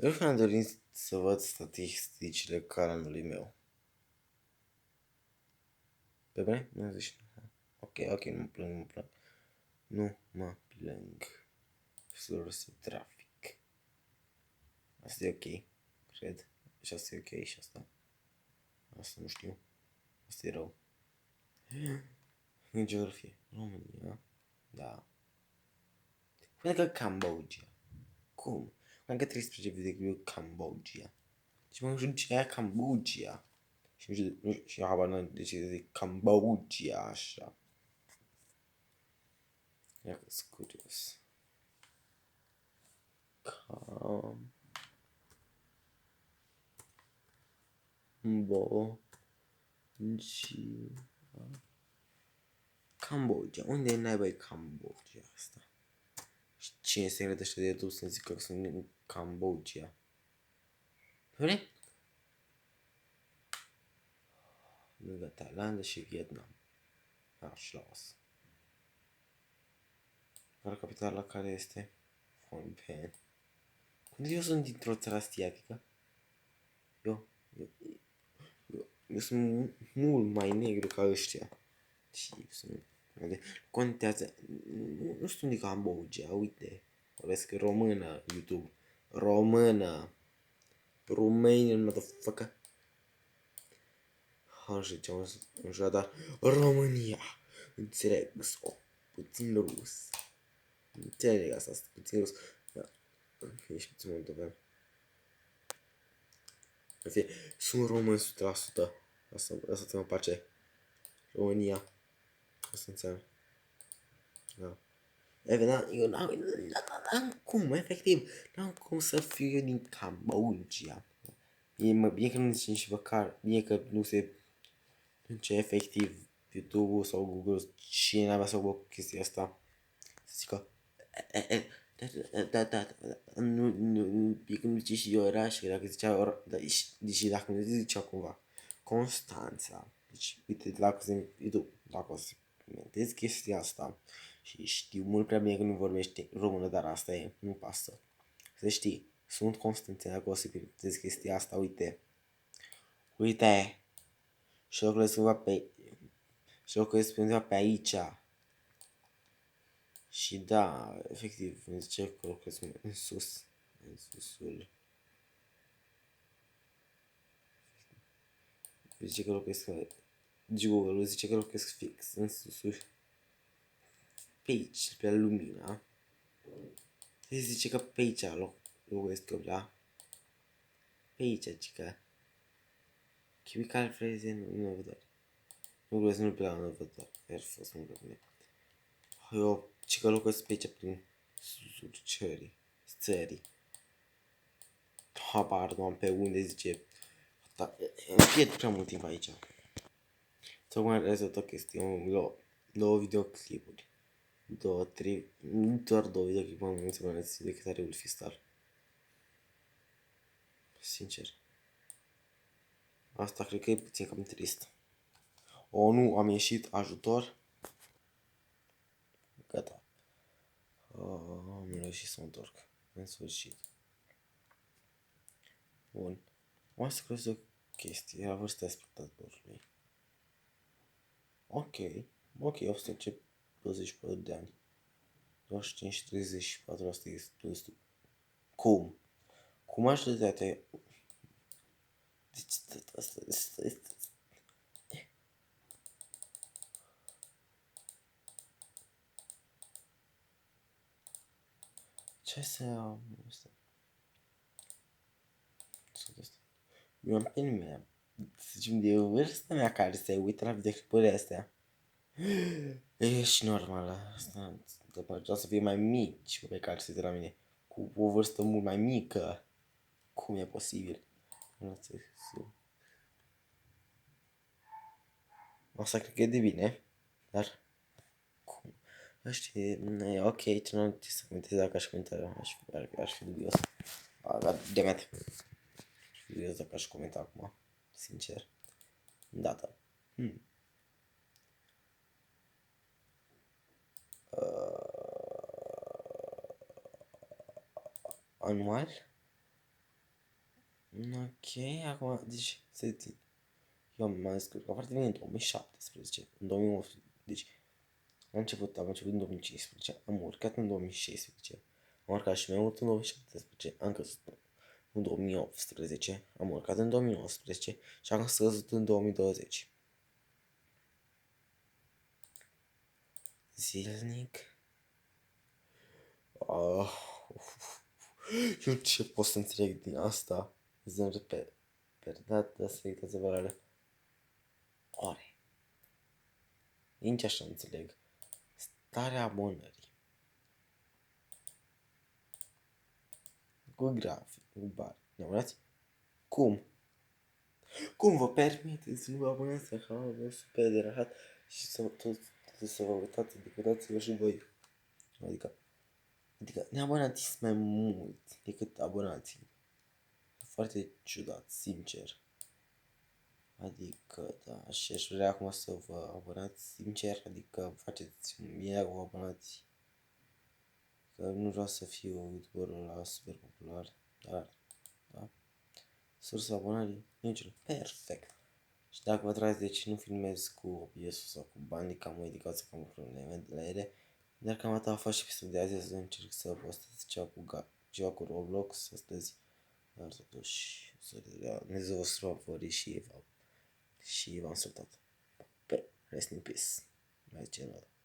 Eu mi-am dorit să văd statisticile canalului meu. Pe bine? Nu zici? Ok, nu mă plâng. Nu mă plâng. Surse trafic. Asta e ok, cred. Și asta e ok și asta. Asta nu știu. Asta e rău. În geografie. România. Da. Până că Cambodgia. Cum? Până că 13 video Cambodgia. Și mă știu ce e Cambodgia. Și nu știu, și habar n-am de ce zic Cambodgia așa. Ia că sunt curios. Cambodgia. Unde e naiba e Cambodgia asta? Și cine se îngrădește de YouTube să-mi zică că sunt în Cambodgia? Bine? Lângă Thailanda și Vietnam. Așa las. Care capitala care este? Phnom Penh. Când eu sunt dintr-o țară asiatică, eu sunt mult mai negru ca ăștia. Și sunt... Contează... Nu știu unde Cambodgia, uite. Vorbesc română, YouTube. Română. Romanian, motherfucker. Așa ce am zis, dar România. Înțeleg, sau puțin rus. Înțeleg asta, puțin rus. Da. Ești puțin moldovean. Sunt român 100%. Asta te mă place. România. Asta înseamnă. Da. Eu n-am cum, efectiv. N-am cum să fiu eu din Cambodgia. Bine că nu zice nici măcar. Bine că nu se... Ce efectiv YouTube-ul sau Google, cine n-avea să aibă chestia asta. Să zică... Da, nu, e când zice și oraș, că dacă zicea deci dacă nu zicea cumva Constanța, deci uite, dacă o să mentezi chestia asta și știu mult prea bine că nu vorbește română, dar asta e, nu pasă. Să știi, sunt Constanțeni, dacă o să mentezi chestia asta, uite, și locuiesc undeva pe aici. Și da, efectiv, îmi zice că locuiesc în sus, în susul. Zice că locuiesc, Google zice că locuiesc fix în susul. Pe aici, pe lumina. Zice că pe aici locuiesc eu, da? Pe aici, zice. Chimical freze în vedere. Nu găsesc nu pe la în vedere. Ar fost mult bine. Eu, zice că locuiesc pe aici, prin susul țării. Habar nu am pe unde, zice. Îmi pierd prea mult timp aici. Tocmai rezolvat o chestie, două videoclipuri. Doar două videoclipuri am înțeles decât are Ulfistar. Sincer. Asta cred că e puțin cam trist. Nu, am ieșit ajutor. Gata. Am reușit să mă întorc. În sfârșit. Bun. O să crezi o chestie la vârsta spectatorului. Ok, 124 de ani. 25 și 34 asta e destul. Cum? Cu majoritatea... Deci asta este... Ce să... Eu am pe nimeni. Să zicem de vârsta mea care se uită la videoclipurile astea. Ești normală. Asta vreau să fie mai mici pe care se uită la mine. Cu o vârstă mult mai mică. Cum e posibil? Asta cred că e de bine. Dar... Cum? Nu știu, e ok, ce nu am să comentez dacă aș comenta, aș fi dubios. Goddammit. Aș fi dubios dacă aș comenta acum, sincer. Data. Anual? Ok, acum, deci, să țin. Eu am descurcat foarte bine în 2017, în 2018, deci am început în 2015, am urcat în 2016, am urcat și mai mult în 2017, am căzut în 2018, am urcat în 2019 și am scăzut în 2020. Zilnic. Eu ce pot să înțeleg din asta? Zând pe dată să uitați valoarea ore. Nici așa înțeleg. Starea abonării. Cu grafic, cu bar. Ne abonați? Cum? Cum vă permiteți să nu vă abonați? Aha, vă super de rahat și să vă uitați, adică dați-vă și voi. Adică neabonați mai mult decât abonații. Foarte ciudat, sincer. Adică, da, și aș vrea acum să vă abonați, sincer, adică faceți bine cu abonați. Că nu vreau să fiu youtuberul ăla super popular, dar, da. Sursa abonării, niciun. Perfect. Și dacă vă trați de ce nu filmez cu OBS-ul sau cu Bandicam, mă ridicați să cam probleme de la ele. Dar cam atât a fost și episodul de azi, să încerc să postez ceva cu Roblox astăzi. Dar totuși, Dumnezeu vostru a favorit și v-am salutat. Rest in peace. Mai zice